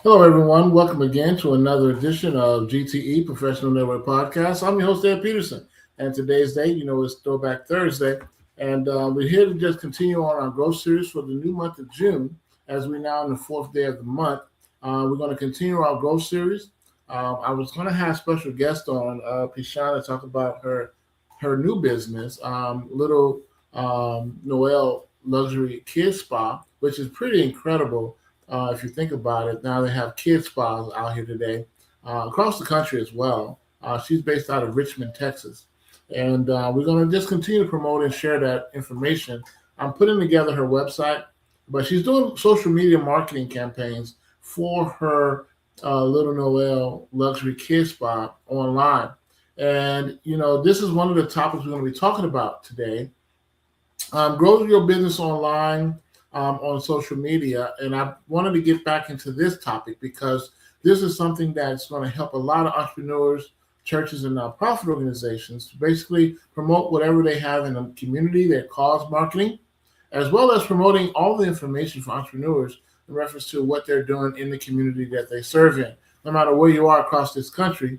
Hello, everyone. Welcome again to another edition of G.T.E Professional Network Podcast. I'm your host, Ed Peterson, and today's date, is Throwback Thursday, and we're here to just continue on our growth series for the new month of June, as we're now in the fourth day of the month. We're going to continue our growth series. I was going to have a special guest on, Pishana, to talk about her new business, Little Noel Luxury Kids Spa, which is pretty incredible if you think about it. Now they have kids spas out here today, across the country as well. She's based out of Richmond, Texas. And we're going to just continue to promote and share that information. I'm putting together her website, but she's doing social media marketing campaigns for her Little Noel Luxury Kids Spa online. And, this is one of the topics we're going to be talking about today. Grow your business online on social media. And I wanted to get back into this topic because this is something that's going to help a lot of entrepreneurs, churches, and nonprofit organizations to basically promote whatever they have in the community, their cause marketing, as well as promoting all the information for entrepreneurs in reference to what they're doing in the community that they serve in. No matter where you are across this country,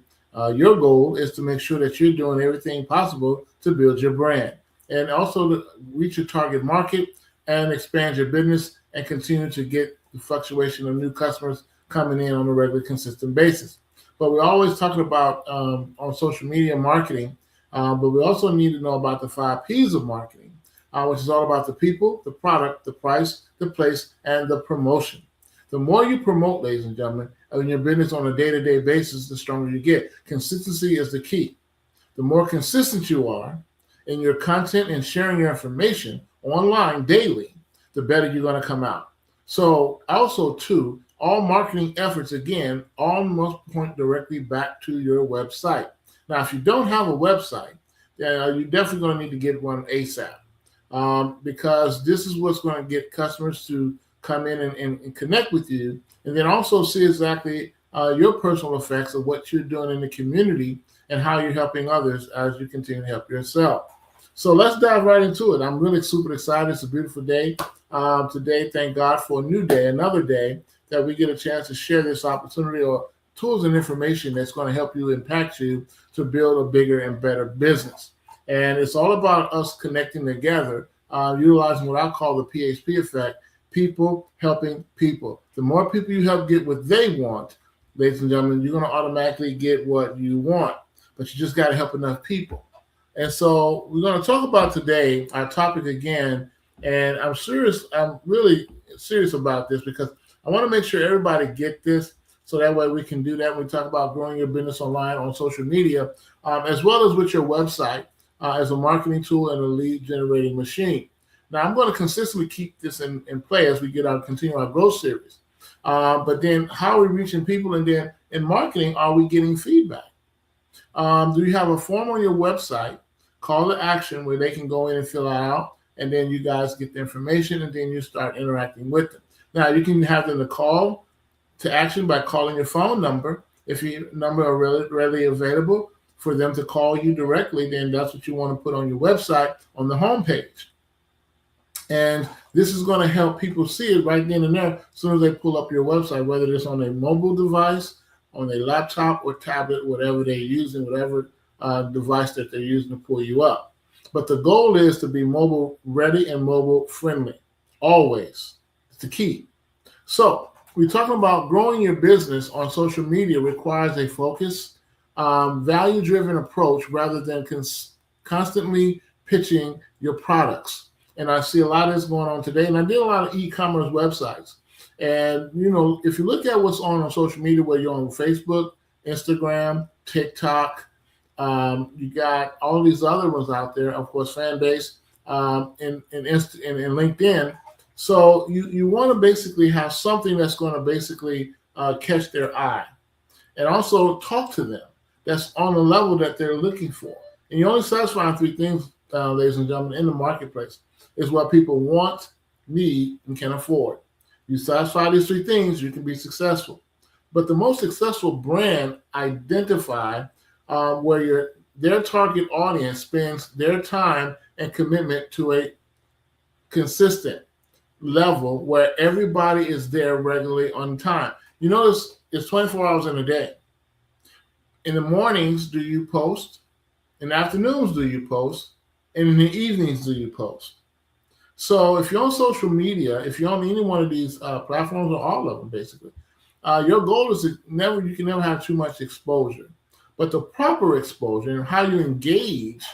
your goal is to make sure that you're doing everything possible to build your brand and also to reach your target market and expand your business and continue to get the fluctuation of new customers coming in on a regular, consistent basis. But we're always talking about on social media marketing, but we also need to know about the 5 P's of marketing, which is all about the people, the product, the price, the place, and the promotion. The more you promote, ladies and gentlemen, in your business on a day-to-day basis, the stronger you get. Consistency is the key. The more consistent you are in your content and sharing your information online daily, the better you're going to come out. So also too, all marketing efforts, again, all must point directly back to your website. Now, if you don't have a website, you're definitely going to need to get one ASAP, because this is what's going to get customers to come in and connect with you, and then also see exactly your personal effects of what you're doing in the community and how you're helping others as you continue to help yourself. So let's dive right into it. I'm really super excited. It's a beautiful day today. Thank God for a new day, another day that we get a chance to share this opportunity or tools and information that's going to help you, impact you to build a bigger and better business. And it's all about us connecting together, utilizing what I call the PHP effect, people helping people. The more people you help get what they want, ladies and gentlemen, you're going to automatically get what you want. But you just got to help enough people. And so we're going to talk about today our topic again, and I'm really serious about this because I want to make sure everybody get this, so that way we can do that when we talk about growing your business online on social media, as well as with your website as a marketing tool and a lead generating machine. Now I'm going to consistently keep this in play as we continue our growth series. But then how are we reaching people, and then in marketing, are we getting feedback? Do you have a form on your website, call to action, where they can go in and fill it out, and then you guys get the information, and then you start interacting with them? Now, you can have them to call to action by calling your phone number. If your number are readily available for them to call you directly, then that's what you want to put on your website on the homepage. And this is going to help people see it right then and there as soon as they pull up your website, whether it's on a mobile device, on a laptop or tablet, whatever they're using, whatever device that they're using to pull you up. But the goal is to be mobile ready and mobile friendly, always. It's the key. So we're talking about growing your business on social media requires a focused, value-driven approach rather than constantly pitching your products. And I see a lot of this going on today. And I did a lot of e-commerce websites. And, if you look at what's on social media, where you're on Facebook, Instagram, TikTok, you got all these other ones out there, of course, Fanbase, and LinkedIn. So you want to basically have something that's going to basically catch their eye, and also talk to them that's on the level that they're looking for. And you only satisfy 3 things, ladies and gentlemen, in the marketplace, is what people want, need, and can afford. You satisfy these 3 things, you can be successful. But the most successful brand identify where their target audience spends their time and commitment to a consistent, level where everybody is there regularly on time. You notice it's 24 hours in a day. In the mornings, do you post? In the afternoons, do you post? And in the evenings, do you post? So if you're on social media, if you're on any one of these platforms or all of them, basically, your goal is you can never have too much exposure. But the proper exposure and how you engage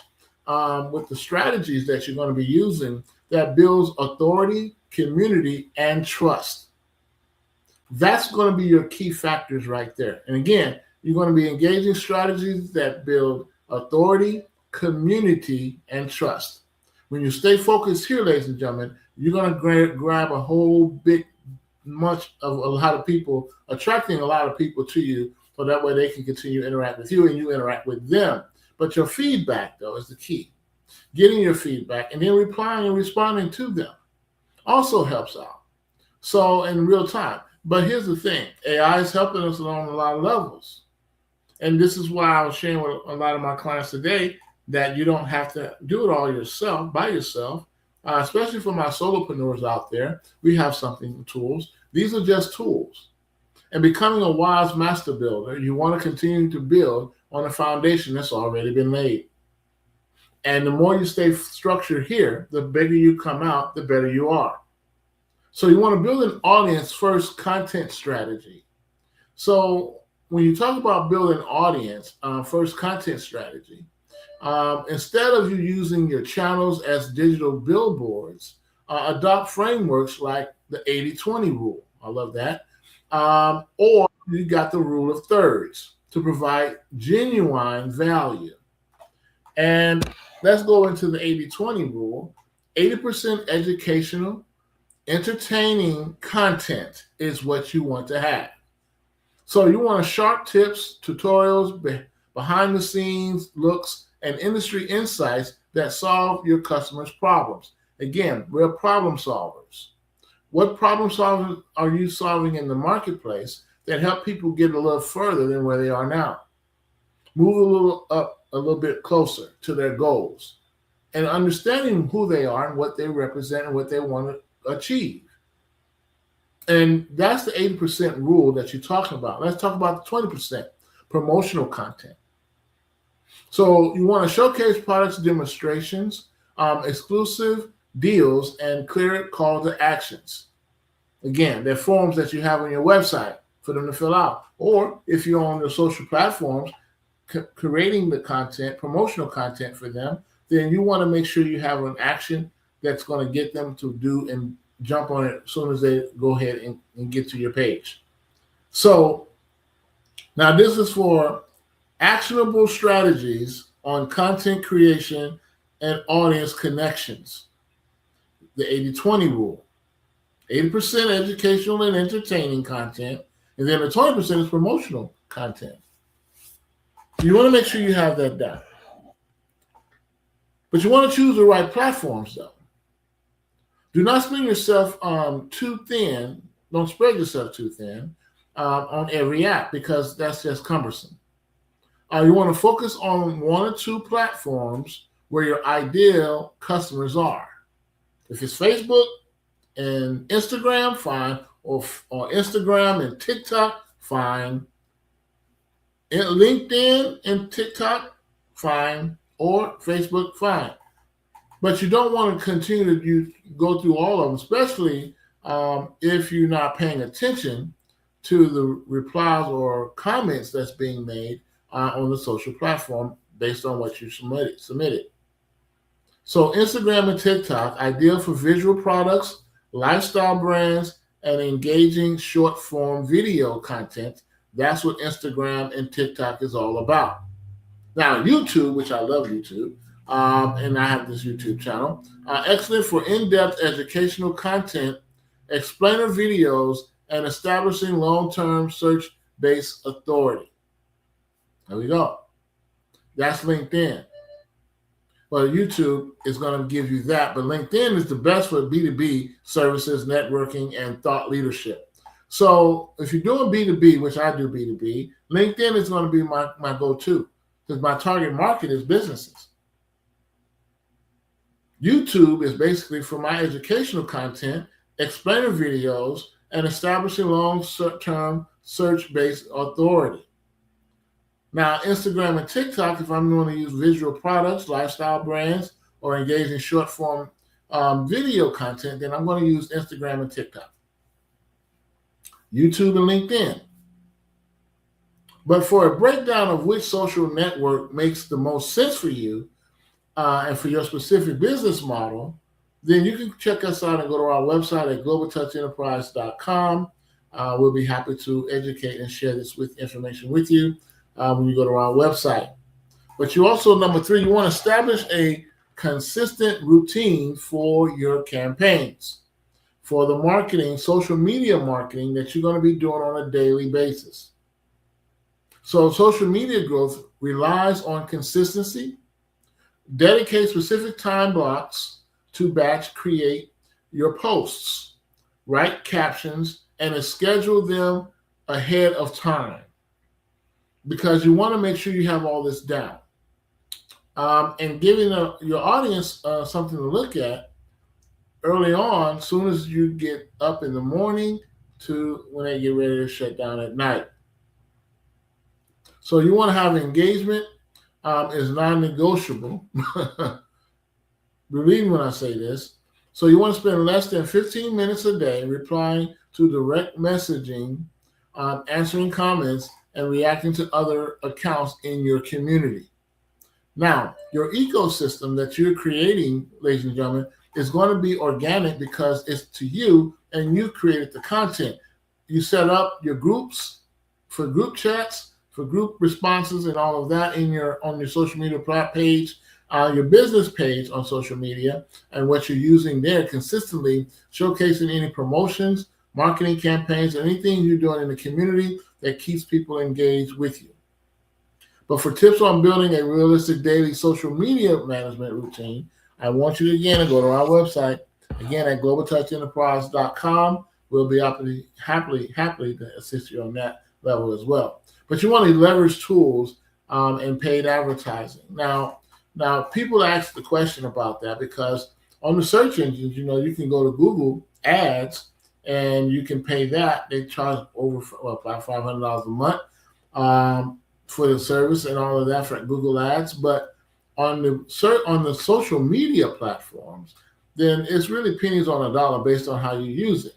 with the strategies that you're going to be using that builds authority, community, and trust. That's going to be your key factors right there. And again, you're going to be engaging strategies that build authority, community, and trust. When you stay focused here, ladies and gentlemen, you're going to grab a whole big much of a lot of people, attracting a lot of people to you, so that way they can continue to interact with you and you interact with them. But your feedback, though, is the key. Getting your feedback and then replying and responding to them also helps out. So in real time. But here's the thing, AI is helping us along a lot of levels. And this is why I was sharing with a lot of my clients today that you don't have to do it all yourself, by yourself, especially for my solopreneurs out there. We have something, tools. These are just tools. And becoming a wise master builder, you want to continue to build on a foundation that's already been laid. And the more you stay structured here, the bigger you come out, the better you are. So you want to build an audience first content strategy. So when you talk about building audience first content strategy, instead of you using your channels as digital billboards, adopt frameworks like the 80-20 rule. I love that. Or you got the rule of thirds to provide genuine value. And let's go into the 80-20 rule. 80% educational, entertaining content is what you want to have. So you want sharp tips, tutorials, behind the scenes looks, and industry insights that solve your customers' problems. Again, we're problem solvers. What problem solvers are you solving in the marketplace that help people get a little further than where they are now? Move a little up, a little bit closer to their goals, and understanding who they are and what they represent and what they want to achieve. And that's the 80% rule that you're talking about. Let's talk about the 20% promotional content. So you want to showcase products, demonstrations, exclusive deals, and clear call to actions. Again, they're forms that you have on your website for them to fill out. Or if you're on the social platforms, creating the content, promotional content for them, then you want to make sure you have an action that's going to get them to do and jump on it as soon as they go ahead and get to your page. So now this is for actionable strategies on content creation and audience connections. The 80-20 rule. 80% educational and entertaining content, and then the 20% is promotional content. You want to make sure you have that down. But you want to choose the right platforms, though. Do not spread yourself too thin. Don't spread yourself too thin on every app, because that's just cumbersome. You want to focus on one or two platforms where your ideal customers are. If it's Facebook and Instagram, fine. Or Instagram and TikTok, fine. LinkedIn and TikTok, fine. Or Facebook, fine. But you don't want to continue to go through all of them, especially if you're not paying attention to the replies or comments that's being made on the social platform based on what you submitted. So Instagram and TikTok, ideal for visual products, lifestyle brands, and engaging short form video content. That's what Instagram and TikTok is all about. Now, YouTube, which I love YouTube, and I have this YouTube channel, excellent for in-depth educational content, explainer videos, and establishing long-term search-based authority. There we go. That's LinkedIn. Well, YouTube is going to give you that, but LinkedIn is the best for B2B services, networking, and thought leadership. So if you're doing B2B, which I do B2B, LinkedIn is going to be my go-to, because my target market is businesses. YouTube is basically for my educational content explainer videos, and establishing long-term search-based authority. Now, Instagram and TikTok, if I'm going to use visual products, lifestyle brands, or engage in short-form video content, then I'm going to use Instagram and TikTok. YouTube and LinkedIn. But for a breakdown of which social network makes the most sense for you and for your specific business model, then you can check us out and go to our website at globaltouchenterprise.com. We'll be happy to educate and share this information with you when you go to our website. But you also, number 3, you want to establish a consistent routine for your campaigns, for the marketing, social media marketing that you're going to be doing on a daily basis. So social media growth relies on consistency. Dedicate specific time blocks to batch create your posts, write captions, and schedule them ahead of time, because you want to make sure you have all this down. And giving your audience something to look at early on, as soon as you get up in the morning to when they get ready to shut down at night. So you want to have engagement is non-negotiable. Believe me when I say this. So you want to spend less than 15 minutes a day replying to direct messaging, answering comments, and reacting to other accounts in your community. Now, your ecosystem that you're creating, ladies and gentlemen, is going to be organic because it's to you and you created the content. You set up your groups for group chats, for group responses, and all of that on your social media page, your business page on social media, and what you're using there consistently, showcasing any promotions, marketing campaigns, anything you're doing in the community that keeps people engaged with you. But for tips on building a realistic daily social media management routine, I want you to again go to our website, again at globaltouchenterprise.com. We'll be happily to assist you on that level as well. But you want to leverage tools and paid advertising. Now people ask the question about that because on the search engines, you can go to Google Ads and you can pay that. They charge over about $500 a month for the service and all of that for Google Ads. But on the social media platforms, then it's really pennies on a dollar based on how you use it.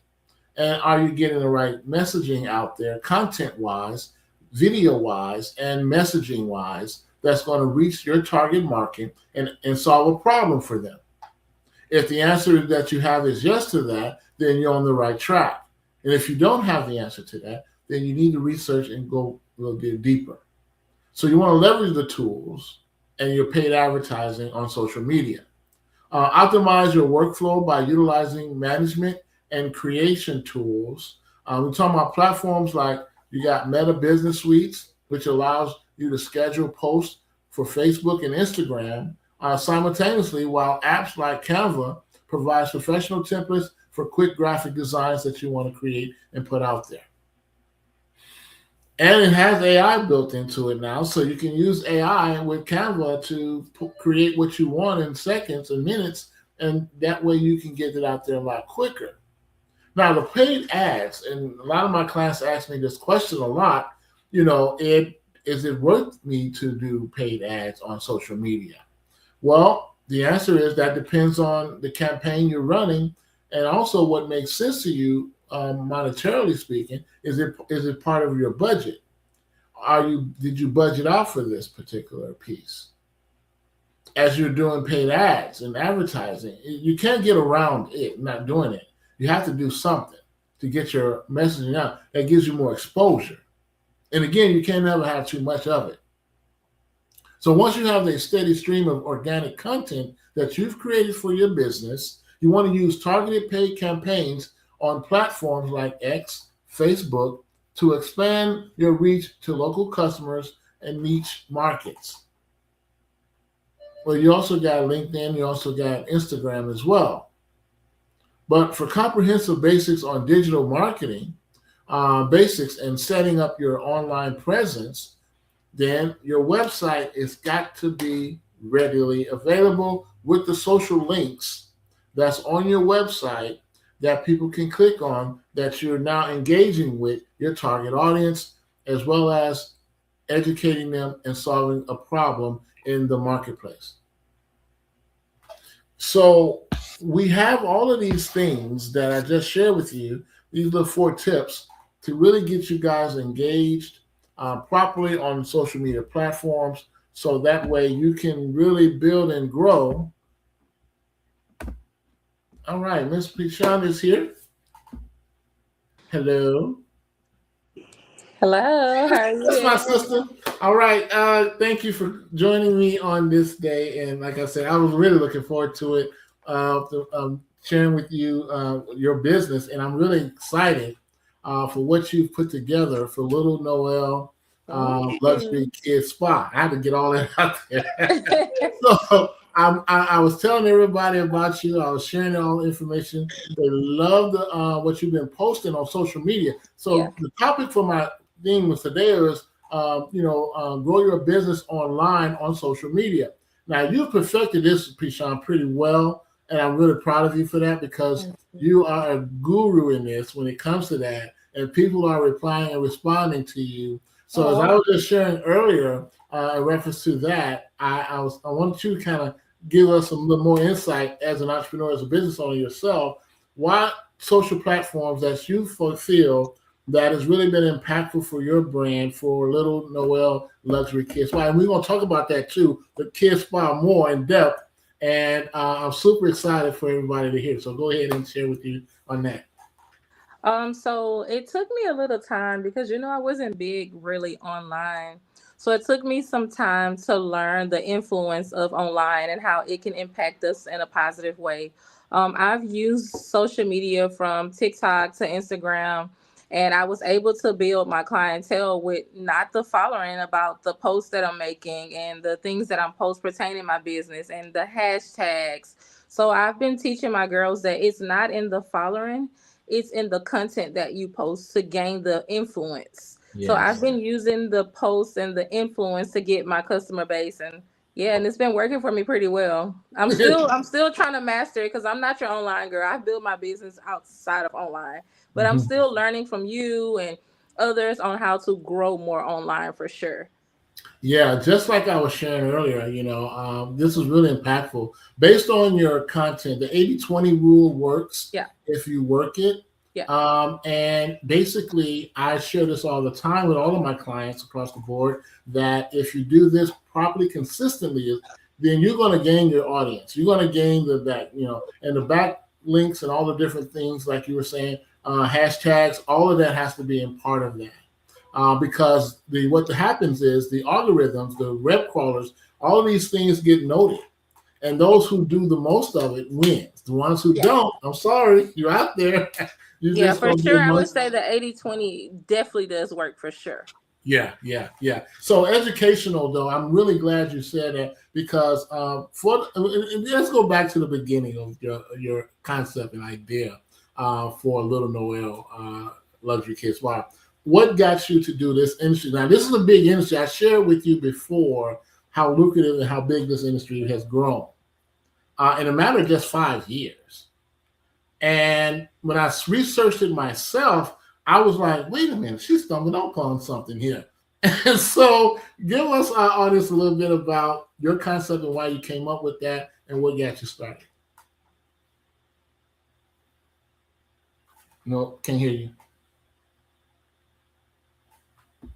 And are you getting the right messaging out there, content-wise, video-wise, and messaging-wise, that's going to reach your target market and solve a problem for them? If the answer that you have is yes to that, then you're on the right track. And if you don't have the answer to that, then you need to research and go a little bit deeper. So you want to leverage the tools and your paid advertising on social media. Optimize your workflow by utilizing management and creation tools. We're talking about platforms like you got Meta Business Suites, which allows you to schedule posts for Facebook and Instagram simultaneously, while apps like Canva provides professional templates for quick graphic designs that you want to create and put out there. And it has AI built into it now, so you can use AI with Canva to create what you want in seconds and minutes, and that way you can get it out there a lot quicker. Now, the paid ads, and a lot of my clients ask me this question a lot, is it worth me to do paid ads on social media? Well, the answer is that depends on the campaign you're running and also what makes sense to you monetarily speaking. Is it part of your budget? Did you budget out for this particular piece? As you're doing paid ads and advertising, you can't get around it not doing it. You have to do something to get your messaging out that gives you more exposure. And again, you can't never have too much of it. So once you have a steady stream of organic content that you've created for your business, you want to use targeted paid campaigns on platforms like X, Facebook, to expand your reach to local customers and niche markets. Well, you also got LinkedIn, you also got Instagram as well. But for comprehensive basics on digital marketing, basics and setting up your online presence, then your website has got to be readily available with the social links that's on your website that people can click on that you're now engaging with your target audience, as well as educating them and solving a problem in the marketplace. So we have all of these things that I just shared with you. These are the 4 tips to really get you guys engaged properly on social media platforms. So that way you can really build and grow. All right, Miss Pichon is here. Hello. Hello, how are That's my you? sister. All right. Thank you for joining me on this day. And like I said, I was really looking forward to it, sharing with you your business. And I'm really excited for what you've put together for Little Noel Thank Luxury you. Kids Spa. I had to get all that out there. So I was telling everybody about you. I was sharing all the information. They love what you've been posting on social media. Yeah. So the topic for my theme was today is grow your business online on social media. Now you've perfected this, Pishan, pretty well, and I'm really proud of you for that because Thank you. you are a guru in this when it comes to that, and people are replying and responding to you. So as I Oh, was just sharing earlier, in reference to that, I want you to kind of give us a little more insight as an entrepreneur, as a business owner yourself. What social platforms that you feel that has really been impactful for your brand for Little Noel Luxury Kids Spa. And we're going to talk about that too, the Kids Spa more in depth. And I'm super excited for everybody to hear. So go ahead and share with you on that. so it took me a little time because I wasn't big really online. So it took me some time to learn the influence of online and how it can impact us in a positive way. I've used social media from TikTok to Instagram, and I was able to build my clientele with not the following about the posts that I'm making and the things that I'm post pertaining my business and the hashtags. So I've been teaching my girls that it's not in the following, it's in the content that you post to gain the influence. So I've Yes. been using the posts and the influence to get my customer base, and yeah, and it's been working for me pretty well. I'm still trying to master it because I'm not your online girl. I build my business outside of online, but I'm Mhm. still learning from you and others on how to grow more online for sure. Yeah, just like I was sharing earlier, this is really impactful. Based on your content, the 80/20 rule works Yeah, if you work it. yeah, And basically, I share this all the time with all of my clients across the board that if you do this properly, consistently, then you're going to gain your audience. You're going to gain the back, and the back links and all the different things, like you were saying, hashtags, all of that has to be in part of that because what happens is the algorithms, the web crawlers, all of these things get noted, and those who do the most of it wins. The ones who yeah. don't, I'm sorry, you're out there. You're Yeah, just for gonna be sure. I would amongst. say the 80/20 definitely does work for sure. Yeah, yeah, yeah. So educational, though, I'm really glad you said that because let's go back to the beginning of your concept and idea for Little Noel Luxury Kids. Why? What got you to do this industry? Now, this is a big industry. I shared with you before how lucrative and how big this industry has grown in a matter of just 5 years. And when I researched it myself, I was like, wait a minute, she stumbled upon something here. And so, give us our audience a little bit about your concept and why you came up with that and what got you started. No, can't hear you.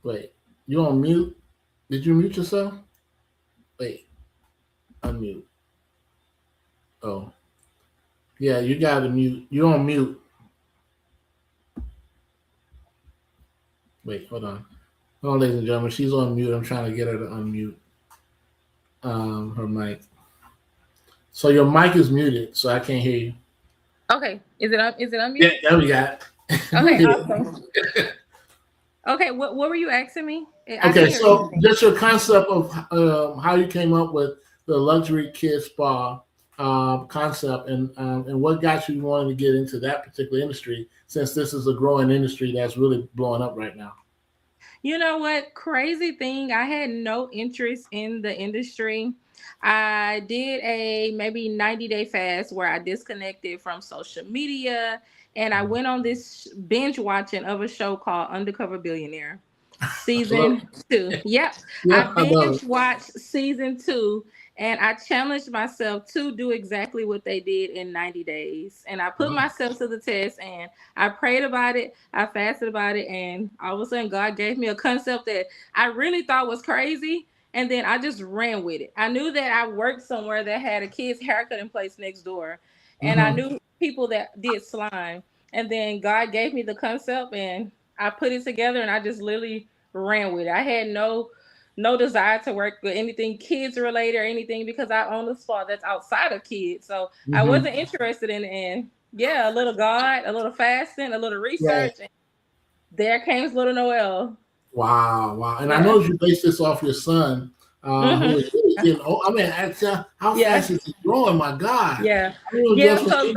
Wait, you on mute? Did you mute yourself? Wait, unmute. Oh, yeah, you got to mute. You're on mute. Wait, hold on. Hold on, ladies and gentlemen. She's on mute. I'm trying to get her to unmute her mic. So your mic is muted, so I can't hear you. Okay. Is it Yeah, unmuted? there we got it. Go Okay, ahead. awesome. Okay, what were you asking me? I Okay, didn't hear so anything. just your concept of how you came up with the luxury kid spa concept, and what got you wanting to get into that particular industry, since this is a growing industry that's really blowing up right now. You know what? Crazy thing, I had no interest in the industry. I did a maybe 90-day fast where I disconnected from social media and I went on this binge watching of a show called Undercover Billionaire. Love Season 2. Yep. I Yeah, I love binge watched season 2 and I challenged myself to do exactly what they did in 90 days. And I put it. myself to the test and I prayed about it. I fasted about it. And all of a sudden, God gave me a concept that I really thought was crazy. And then I just ran with it. I knew that I worked somewhere that had a kid's haircut in place next door. And I Mm-hmm. knew people that did slime. And then God gave me the concept and I put it together and I just literally ran with it. I had no desire to work with anything kids related or anything because I own a spa that's outside of kids. So I Mm-hmm. wasn't interested in it. And yeah, a little God, a little fasting, a little Right. research, and there came little Noel. Wow, wow. And I Yeah. know you based this off your son, who is Mm-hmm. really getting old. I mean, how Yeah. fast is he growing? My God. Yeah. I mean, Yeah. just So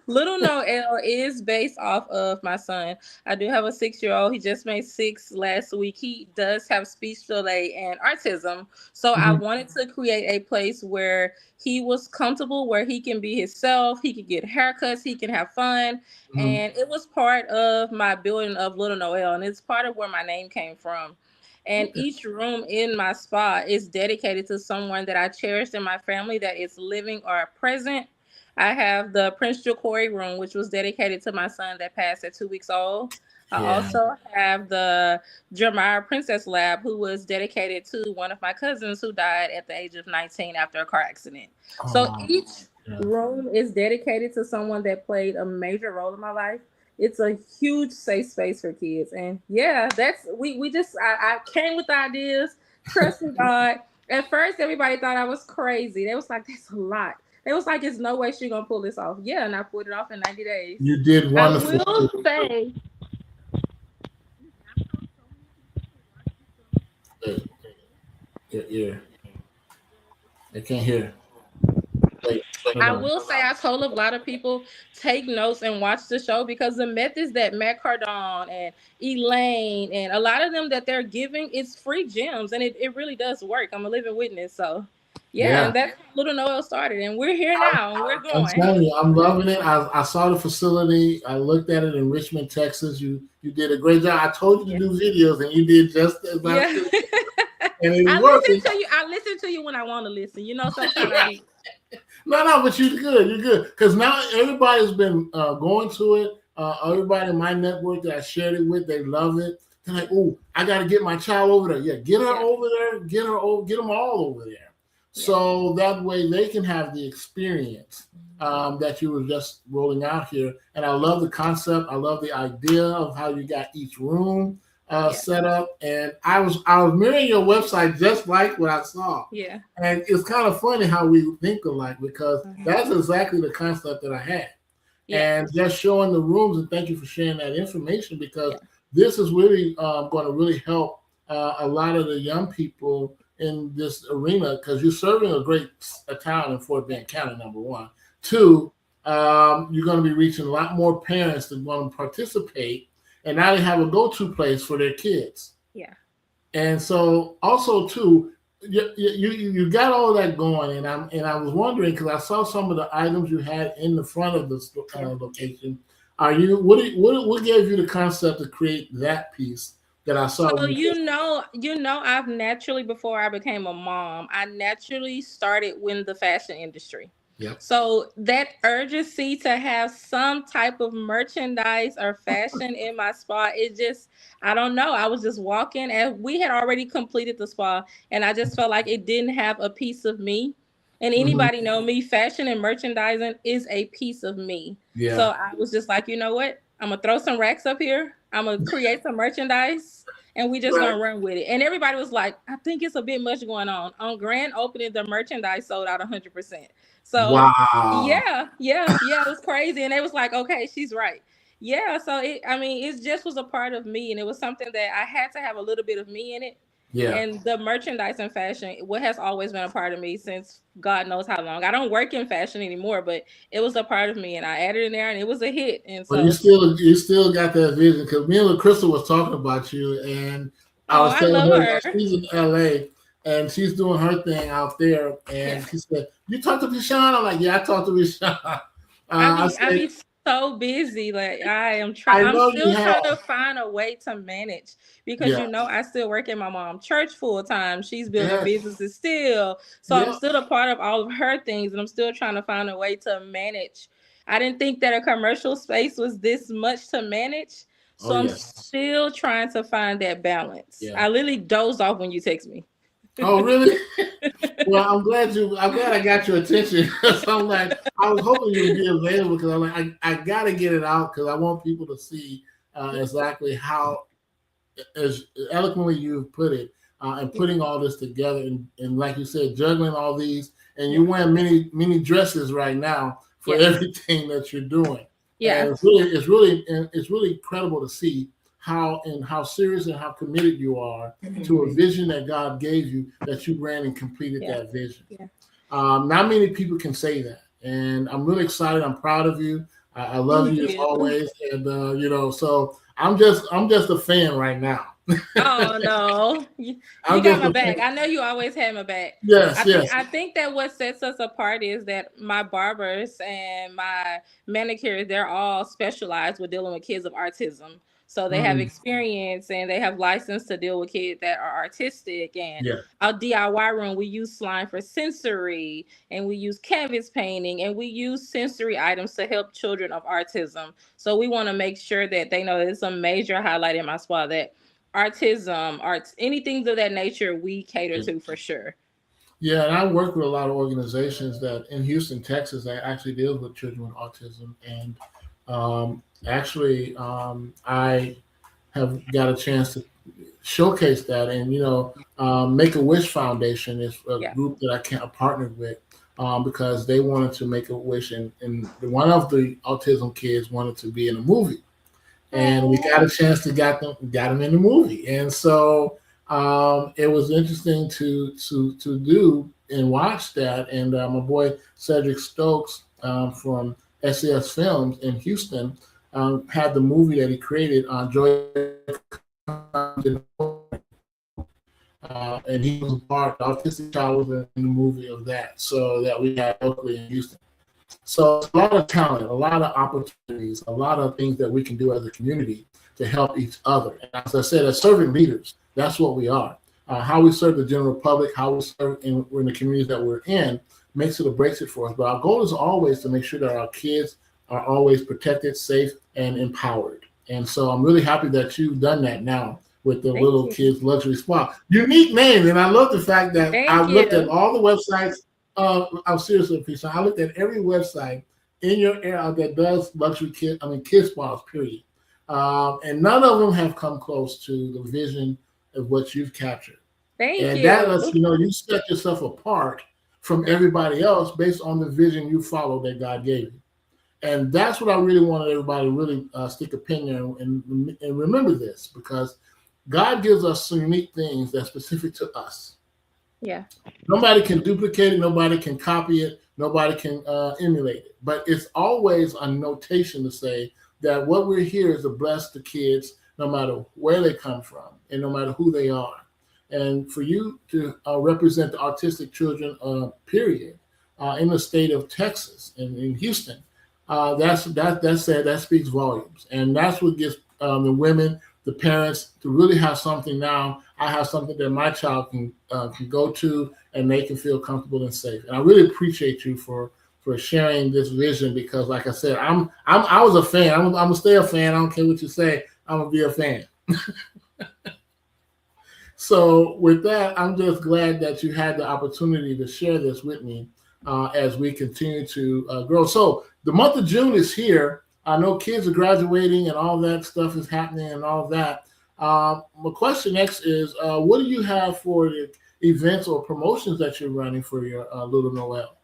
little Noel is based off of my son. I do have a 6-year-old. He just made 6 last week. He does have speech delay and autism. So I Mhm, wanted to create a place where he was comfortable, where he can be himself, he could get haircuts, he can have fun. mhm. And it was part of my building of little Noel. And it's part of where my name came from. And Okay. each room in my spa is dedicated to someone that I cherished in my family that is living or present. I have the Prince Jacori room, which was dedicated to my son that passed at 2 weeks old. I Yeah. also have the Jeremiah Princess Lab, who was dedicated to one of my cousins who died at the age of 19 after a car accident. So Oh, each yeah. room is dedicated to someone that played a major role in my life. It's a huge safe space for kids. And yeah, that's we just I came with ideas, trusting God. At first everybody thought I was crazy. They was like, that's a lot. They was like, there's no way she's gonna pull this off. Yeah, and I pulled it off in 90 days. You did I wonderful. will say Hey, your ear. I can't hear. Wait, hold I on. will say I told a lot of people take notes and watch the show because the methods that Matt Cardone and Elaine and a lot of them that they're giving is free gems and it really does work. I'm a living witness. So yeah, Yeah. and that's how Little Noel started and we're here now and we're I'm going. telling you, I'm loving it. I saw the facility. I looked at it in Richmond, Texas. You did a great job. I told you Yeah. to do videos, and you did just as I Yeah. said, and it's I working. listen to you. I listen to you when I want to listen. You know, sometimes I be No, but you're good. You're good because now everybody's been going to it. Everybody in my network that I shared it with, they love it. They're like, "Oh, I got to get my child over there. Yeah, get her yeah, over there. Get her over. Get them all over there, yeah, so that way they can have the experience that you were just rolling out here." And I love the concept. I love the idea of how you got each room yeah, set up. And I was mirroring your website just like what I saw. yeah. And it's kind of funny how we think alike because Mhm. that's exactly the concept that I had. Yeah, And just showing the rooms, and thank you for sharing that information because yeah, this is really going to really help a lot of the young people in this arena because you're serving a town in Fort Bend County, number one. Two, you're going to be reaching a lot more parents that want to participate, and now they have a go-to place for their kids. yeah. And so also too, you got all that going, and I was wondering because I saw some of the items you had in the front of the Yeah. location. Are you what gave you the concept to create that piece that I saw? So You I've naturally before I became a mom, I naturally started in the fashion industry. Yep. So that urgency to have some type of merchandise or fashion in my spa, it just I don't know. I was just walking and we had already completed the spa and I just felt like it didn't have a piece of me. And Mhm. anybody know me, fashion and merchandising is a piece of me. So Yeah. I was just like, you know what? I'm gonna throw some racks up here. I'm gonna create some merchandise and we just Right. gonna run with it. And everybody was like, I think it's a bit much going on. On grand opening, the merchandise sold out 100%. So Wow. yeah, it was crazy. And they was like, okay, she's right. Yeah, so I mean, it just was a part of me, and it was something that I had to have a little bit of me in it. Yeah. And the merchandise and fashion, what has always been a part of me since God knows how long. I don't work in fashion anymore, but it was a part of me, and I added in there, and it was a hit. And But so, you still got that vision because me and Crystal was talking about you, and I oh, was I telling love her her. that she's in LA and she's doing her thing out there. Yeah. And she said, "You talked to Rashawn?" I'm like, "Yeah, I talked to Rashawn." I I be said, so busy. Like I I'm know you still have. trying to find a way to manage because Yeah. I still work in my mom's church full time. She's building Yes. businesses still. So I'm Yeah. still a part of all of her things and I'm still trying to find a way to manage. I didn't think that a commercial space was this much to manage. Oh So I'm yes. still trying to find that balance. Yeah. I literally dozed off when you text me. Oh really? Well, I'm glad you. I'm glad I got your attention. So I'm like, I was hoping you would be available because I'm like, I got to get it out because I want people to see exactly how, as eloquently you've put it, and putting all this together, and like you said, juggling all these, and Yeah. you're wearing many dresses right now for Yes. everything that you're doing, Yeah. and it's really incredible to see how serious and how committed you are to a vision that God gave you, that you ran and completed Yeah. that vision. Yeah. Not many people can say that, and I'm really excited. I'm proud of you. I love Thank you as you. always, and so I'm just a fan right now. Oh no, you I'm got just my a back. fan. I know you always had my back. Yes, yes, I think that what sets us apart is that my barbers and my manicures, they're all specialized with dealing with kids of autism. So they have mm, experience and they have license to deal with kids that are artistic. And yeah, our DIY room, we use slime for sensory, and we use canvas painting, and we use sensory items to help children of autism. So we want to make sure that they know that it's a major highlight in my spa that artism, arts, anything of that nature, we cater yeah. to for sure. Yeah, and I work with a lot of organizations that in Houston, Texas, that actually deals with children with autism, and I have got a chance to showcase that. And Make a Wish Foundation is a Yeah. group that I partnered with because they wanted to make a wish, and one of the autism kids wanted to be in a movie, and we got Oh, a chance to got them in the movie, and so it was interesting to do and watch that. And my boy Cedric Stokes from SES Films in Houston had the movie that he created on Joy and he was a part. The autistic child was in the movie of that, so that we had locally in Houston. So it's a lot of talent, a lot of opportunities, a lot of things that we can do as a community to help each other. And as I said, as servant leaders, that's what we are. How we serve the general public, how we serve in the communities that we're in, makes it or breaks it for us. But our goal is always to make sure that our kids are always protected, safe, and empowered. And so I'm really happy that you've done that now with the thank Little you. Kids Luxury Spa. Unique name, and I love the fact that Thank I've looked at you. all the websites. I'm seriously, Peter. I looked at every website in your area that does kids spas, period. And none of them have come close to the vision of what you've captured. Thank And that lets you. you know you set yourself apart from everybody else based on the vision you follow that God gave you. And that's what I really wanted everybody to really stick a pin in and remember this, because God gives us some unique things that's specific to us. Yeah. Nobody can duplicate it. Nobody can copy it. Nobody can emulate it. But it's always a notation to say that what we're here is to bless the kids, no matter where they come from and no matter who they are. And for you to represent the autistic children, period, in the state of Texas and in Houston, that speaks volumes, and that's what gets the women, the parents, to really have something now. I have something that my child can go to, and they can feel comfortable and safe. And I really appreciate you for sharing this vision, because, like I said, I was a fan. I'm gonna stay a fan. I don't care what you say. I'm gonna be a fan. So with that, I'm just glad that you had the opportunity to share this with me as we continue to grow. So the month of June is here. I know kids are graduating and all that stuff is happening and all that. My question next is, what do you have for the events or promotions that you're running for your little Noel?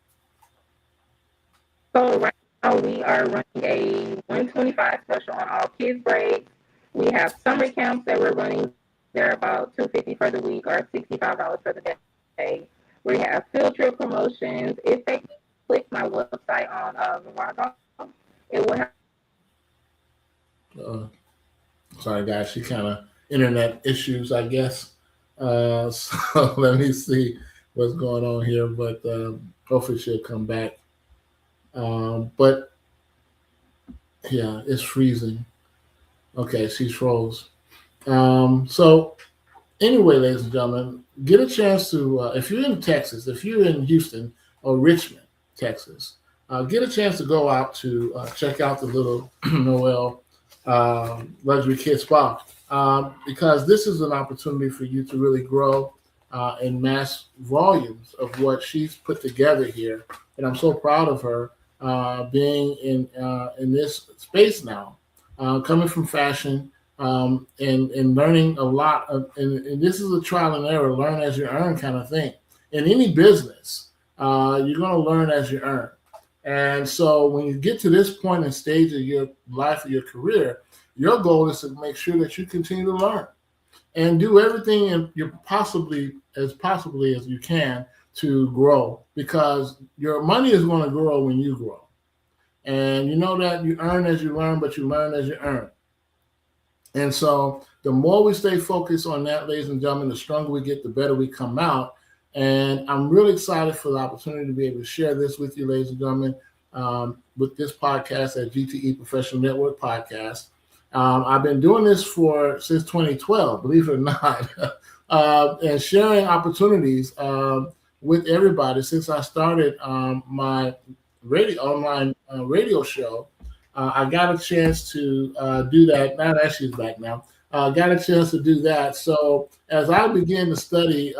So right now we are running a 125 special on all kids breaks. We have summer camps that we're running. They're about 250 for the week or $65 for the day. We have field trip promotions. If they click my website on Vivado, it will have Uh, Sorry, guys, she kind of internet issues, I guess. So let me see what's going on here, but hopefully she'll come back. But Yeah, it's freezing. Okay, she's froze. So anyway, ladies and gentlemen, get a chance to, if you're in Texas, if you're in Houston or Richmond, Texas, get a chance to go out to check out the little Noel luxury kid spa, because this is an opportunity for you to really grow in mass volumes of what she's put together here. And I'm so proud of her being in this space now, coming from fashion, and learning a lot of, and this is a trial and error, learn as you earn kind of thing. In any business, you're going to learn as you earn. And so when you get to this point and stage of your life or your career, your goal is to make sure that you continue to learn and do everything you possibly as you can to grow, because your money is going to grow when you grow. And you know that you earn as you learn, but you learn as you earn. And so the more we stay focused on that, ladies and gentlemen, the stronger we get, the better we come out. And I'm really excited for the opportunity to be able to share this with you, ladies and gentlemen, with this podcast at G.T.E Professional Network Podcast. I've been doing this since 2012, believe it or not, and sharing opportunities with everybody since I started my online radio show. I got a chance to do that. Now that she's back now, got a chance to do that. So as I began to study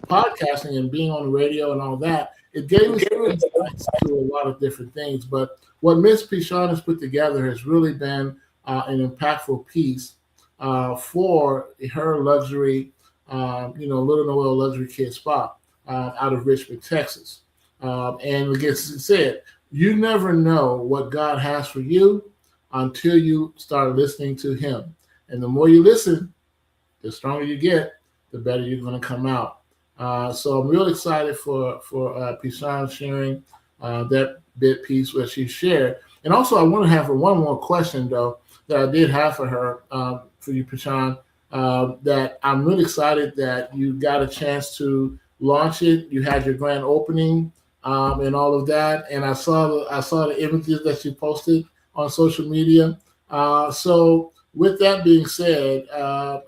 podcasting and being on the radio and all that, it gave me some insights to a lot of different things. But what Miss Pichon has put together has really been an impactful piece for her luxury, Little Noel Luxury Kid Spa out of Richmond, Texas. And like I said, you never know what God has for you until you start listening to Him. And the more you listen, the stronger you get, the better you're going to come out. So I'm real excited for Pichon sharing that bit piece where she shared. And also, I want to have her one more question, though, that I did have for her, for you, Pichon, that I'm really excited that you got a chance to launch it. You had your grand opening and all of that. And I saw the images that you posted on social media. So with that being said, how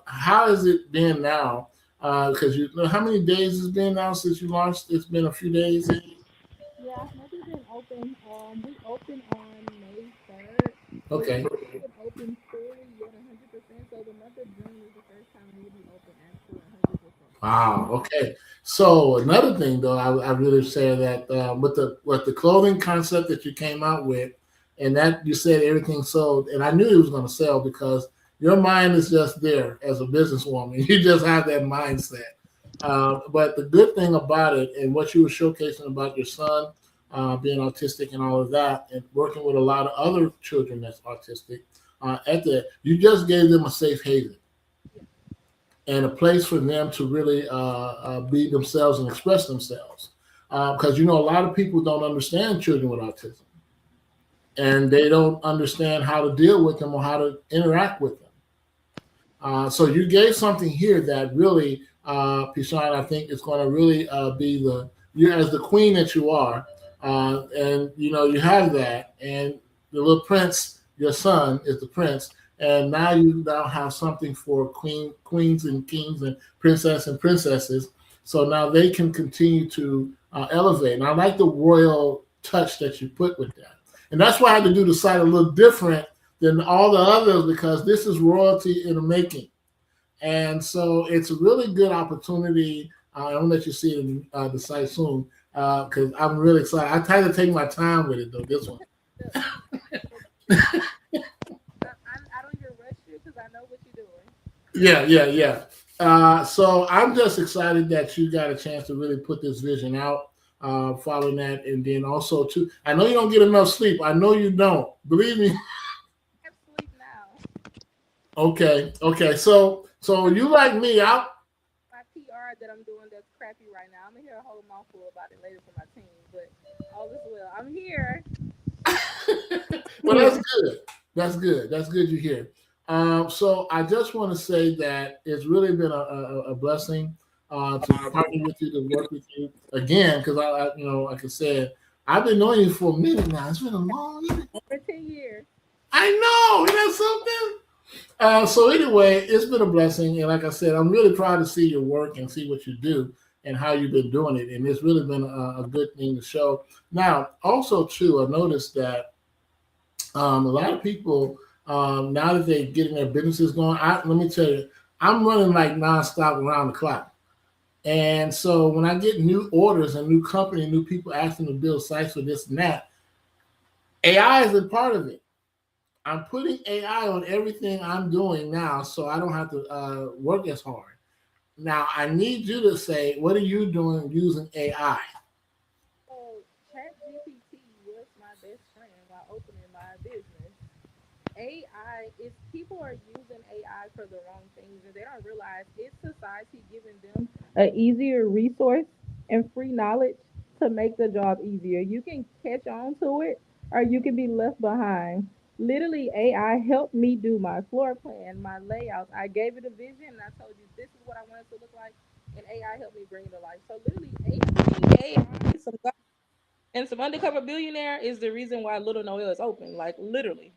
has it been now? Because you know how many days it's been now since you launched? It's been a few days. Yeah, maybe been open. We opened on May 3rd, but we Okay. haven't been open fully yet 100%. So the month of June is the first time we'll be open actually 100%. Wow. Okay. So another thing, though, I really say that with the clothing concept that you came out with, and that you said everything sold, and I knew it was going to sell because your mind is just there as a businesswoman. You just have that mindset. But the good thing about it, and what you were showcasing about your son being autistic and all of that, and working with a lot of other children that's autistic, you just gave them a safe haven Yeah. and a place for them to really be themselves and express themselves. Because a lot of people don't understand children with autism, and they don't understand how to deal with them or how to interact with them. So you gave something here that really, Pichon, I think is going to really be you as the queen that you are, and you have that, and the little prince, your son, is the prince, and now you now have something for queens and kings and princesses. So now they can continue to elevate. And I like the royal touch that you put with that, and that's why I had to do the site a little different than all the others because this is royalty in the making. And so it's a really good opportunity. I'll let you see it in the site soon because I'm really excited. I try to take my time with it though. This one. I don't even rush you because I know what you're doing. Yeah, yeah, yeah. So I'm just excited that you got a chance to really put this vision out, following that, and then also too. I know you don't get enough sleep. I know you don't. Believe me. I have sleep now. Okay, okay. So you like me? I My PR that I'm doing that's crappy right now. I'm gonna hear a whole mouthful about it later from my team, but all is well. I'm here. well, that's good. That's good. That's good you hear. So I just want to say that it's really been a blessing to partner with you, to work with you again, because like I said, I've been knowing you for a minute now. It's been a long minute. Over 10 years. I know. Isn't that something? So anyway, it's been a blessing, and like I said, I'm really proud to see your work and see what you do and how you've been doing it, and it's really been a good thing to show. Now, also too, I noticed that a lot of people now that they're getting their businesses going, let me tell you, I'm running like nonstop around the clock. And so when I get new orders and new company, new people asking to build sites for this and that, AI is a part of it. I'm putting AI on everything I'm doing now, so I don't have to work as hard. Now I need you to say, what are you doing using AI? So ChatGPT was my best friend while opening my business. AI is people are using AI for the wrong things and they don't realize it's society giving them an easier resource and free knowledge to make the job easier. You can catch on to it or you can be left behind. Literally, AI helped me do my floor plan, my layouts. I gave it a vision and I told you this is what I want it to look like, and AI helped me bring it to life. So literally, AI, and some undercover billionaire is the reason why Little Noel is open. Like literally.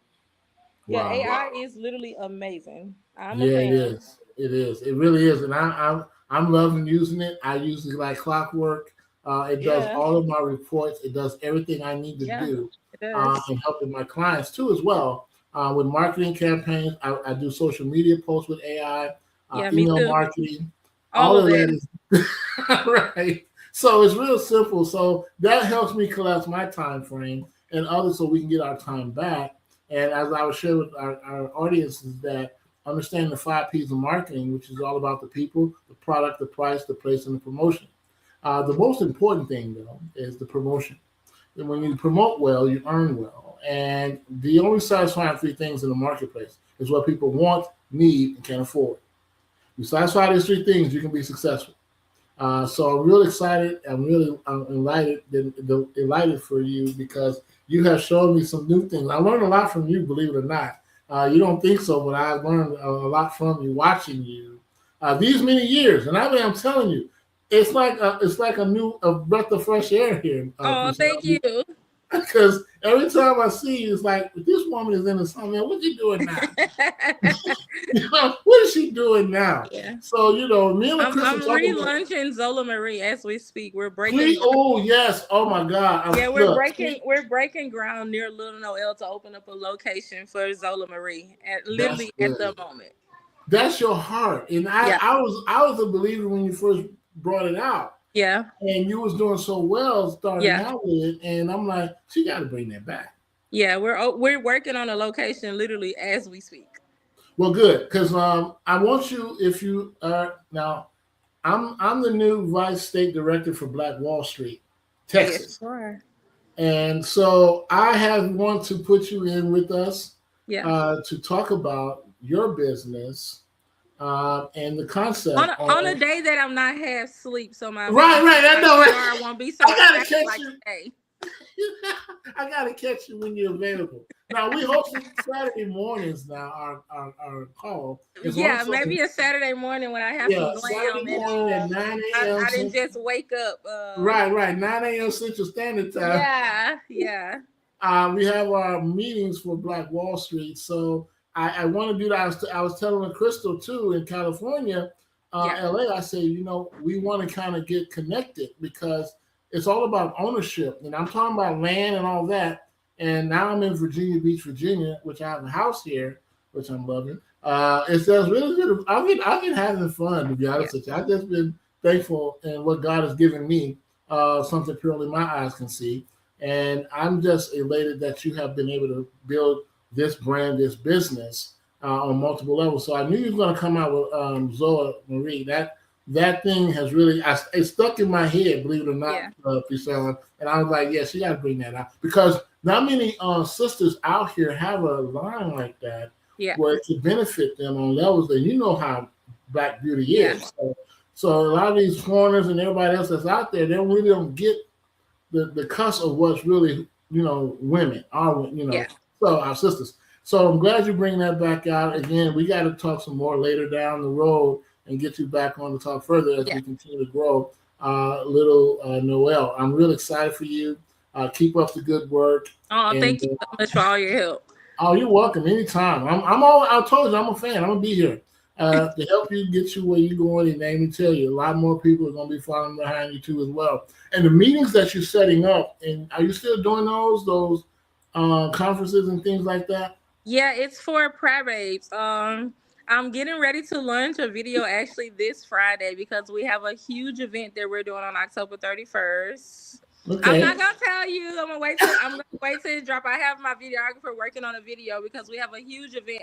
Yeah, Wow. AI is literally amazing. I'm a Yeah, it fan. is. It is. It really is. And I'm loving using it. I use it like clockwork. It does Yeah, all of my reports. It does everything I need to yeah, do, it does. and helping my clients too as well. With marketing campaigns, I do social media posts with AI, Yeah, me email too. marketing. All All of of that. that is right. So it's real simple. So that helps me collapse my time frame and others so we can get our time back. And as I was sharing with our audiences that understand the 5 P's of marketing, which is all about the people, the product, the price, the place, and the promotion. The most important thing, though, is the promotion. And when you promote well, you earn well. And the only satisfying 3 things in the marketplace is what people want, need, and can afford. You satisfy these 3 things, you can be successful. So I'm really excited. I'm really delighted for you because you have shown me some new things. I learned a lot from you, believe it or not. You don't think so, but I learned a lot from you watching you these many years. And I mean, I'm telling you, it's like a breath of fresh air here, Oh, thank you. because every time I see you, it's like this woman is in the sun. Man, what you doing now? What is she doing now? Yeah. So me and Crystal I'm talk about. relaunching Zola Marie as we speak. We're breaking Please, oh yes, oh my God! Yeah, Look, we're breaking ground near Little Noel to open up a location for Zola Marie at that's literally at the good. moment. That's your heart, and Yeah. I was a believer when you first brought it out, Yeah. and you was doing so well starting Yeah. out with it, and I'm like, she got to bring that back. Yeah, we're working on a location literally as we speak. Well, good, because I want you if you are now. I'm the new vice state director for Black Wall Street, Yes, Texas. you are. And so I have want to put you in with us Yeah. to talk about your business and the On concept on a of day that I'm not half sleep, so right, right. I my know, right? PR won't be I so gotta crappy catch like you. today. I gotta catch you when you're available. Now we hosting Saturday mornings. Now our call is Yeah, also maybe a Saturday morning when I have yeah some Saturday glam and morning at 9 a.m. I didn't Central. just wake up. Right, right, 9 a.m. Central Standard Time. Yeah, yeah, We have our meetings for Black Wall Street. So I want to do that. I was telling Crystal too in California, yeah, LA. I say, we want to kind of get connected because it's all about ownership. And I'm talking about land and all that. And now I'm in Virginia Beach, Virginia, which I have a house here, which I'm loving. It says really good. I've been having fun, to be yeah, honest with you. I've just been thankful in what God has given me, something purely my eyes can see. And I'm just elated that you have been able to build this brand, this business on multiple levels. So I knew you were going to come out with Zoa Marie. That thing has really it stuck in my head, believe it or not, yeah, Priscilla. And I was like, yeah, she got to bring that out because not many sisters out here have a line like that yeah, where it could benefit them on levels that you know how Black beauty yeah, is. So a lot of these foreigners and everybody else that's out there, they really don't get the cusp of what's really women are yeah, so our sisters. So I'm glad you bring that back out again. We got to talk some more later down the road and get you back on to talk further as yeah. we continue to grow. Little Noel, I'm real excited for you. Keep up the good work, Oh, and thank you so much for all your help. Oh, you're welcome anytime. I'm all. I told you I'm a fan. I'm gonna be here to help you get you where you're going. And let me tell you, a lot more people are gonna be following behind you too as well. And the meetings that you're setting up, and are you still doing those conferences and things like that? Yeah, it's for Pride Babes. I'm getting ready to launch a video actually this Friday because we have a huge event that we're doing on October 31st. I'm Okay. not gonna tell you. I'm gonna wait till it drop. I have my videographer working on a video because we have a huge event.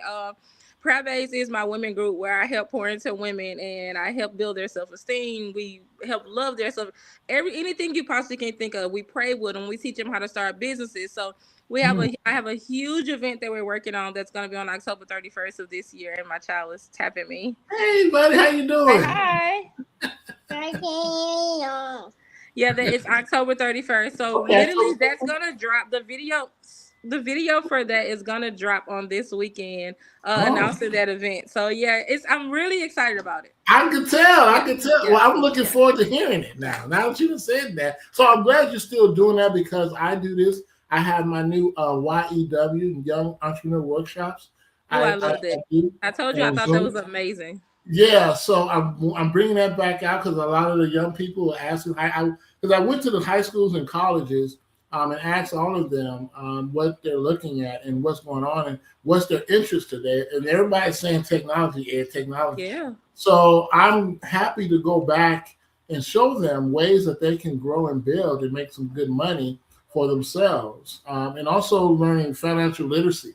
Pride Babes is my women group where I help pour into women and I help build their self esteem. We help love their self. Anything you possibly can think of. We pray with them. We teach them how to start businesses. So Hmm. I have a huge event that we're working on that's going to be on October 31st of this year, and my child is tapping me. Hey, buddy, how you Say doing? hi. Yeah, that it's October 31st. So Okay. literally that's gonna drop the video. The video for that is gonna drop on this weekend, Oh, announcing that event. So yeah, it's I'm really excited about it. I could tell. I could tell. Yeah, Well, I'm looking yeah. forward to hearing it now. Now that you've said that, so I'm glad you're still doing that because I do this. I have my new YEW Young Entrepreneur Workshops. Oh, I I loved it. do I told you I on thought that Zoom. was amazing. Yeah, so I'm bringing that back out because a lot of the young people are asking. Because I went to the high schools and colleges and asked all of them what they're looking at and what's going on and what's their interest today. And everybody's saying technology, technology. Yeah. So I'm happy to go back and show them ways that they can grow and build and make some good money for themselves, and also learning financial literacy,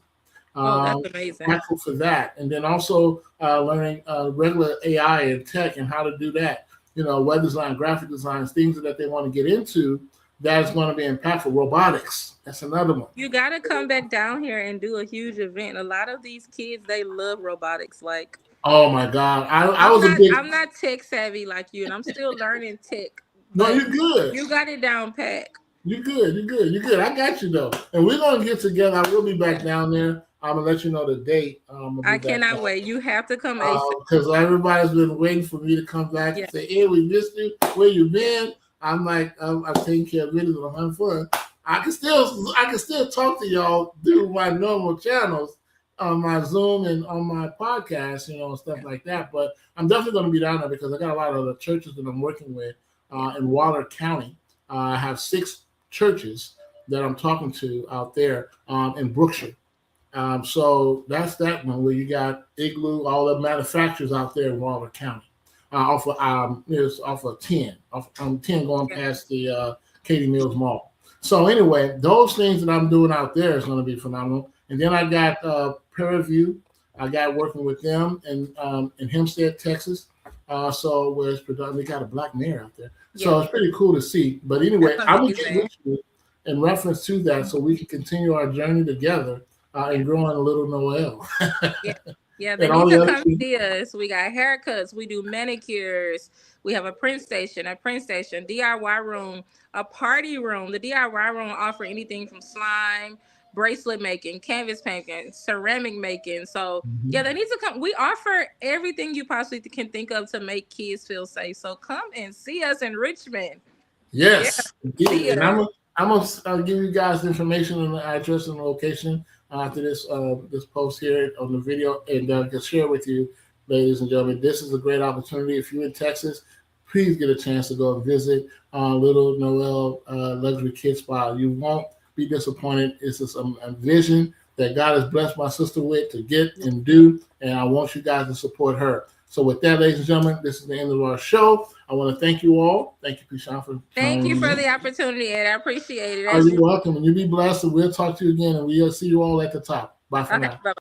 Oh, that's um, amazing. thankful for that. And then also learning regular AI and tech and how to do that. Web design, graphic designs, things that they want to get into that is going to be impactful. Robotics, that's another one. You gotta come back down here and do a huge event. A lot of these kids, they love robotics. Like Oh my God. I was a big, I'm not tech savvy like you, and I'm still learning tech, no, but you're good. you got it down pat. You're good. You're good. You're good. I got you though. And we're going to get together. I will be back Yeah. down there. I'm going to let you know the date. I'll be I back cannot down. wait. You have to come ASAP. Because everybody's been waiting for me to come back Yeah. and say, "Hey, we missed you. Where you been?" I'm like, I'm taking care of videos. I'm having fun. I can still talk to y'all through my normal channels on my Zoom and on my podcast, and stuff Yeah. like that. But I'm definitely going to be down there because I got a lot of the churches that I'm working with Yeah. in Waller County. I have 6 churches that I'm talking to out there in Brookshire. So that's that one where you got Igloo, all the manufacturers out there in Waller County. It's off of 10, off 10 going Yeah. past the Katy Mills Mall. So anyway, those things that I'm doing out there is going to be phenomenal. And then I got Peer Review. I got working with them in Hempstead, Texas. So where it's we got a black mayor out there. So Yeah. it's pretty cool to see. But anyway, That's I'm gonna get amazing. with you in reference to that so we can continue our journey together Yeah. and growing little Noel Yeah. Yeah, they and all need the to other come people. see us. We got haircuts, we do manicures, we have a print station, DIY room, a party room. The DIY room offer anything from slime, bracelet making, canvas painting, ceramic making. So yeah, Mhm. they need to come. We offer everything you possibly can think of to make kids feel safe. So come and see us in Richmond. Yeah, Yes, see indeed. And us. I'm gonna give you guys information on the address and location after this post here on the video, and I can share with you, ladies and gentlemen. This is a great opportunity. If you're in Texas, please get a chance to go and visit Little Noel Luxury Kid Spa. You won't be disappointed. It's just a vision that God has blessed my sister with to get and do, and I want you guys to support her. So with that, ladies and gentlemen, this is the end of our show. I want to thank you all. Thank you, Krishan, for Thank you joining for me. the opportunity, Ed. I appreciate it Oh, as you're you. welcome, and you be blessed. And we'll talk to you again, and we'll see you all at the top. Bye for Okay, now. bye.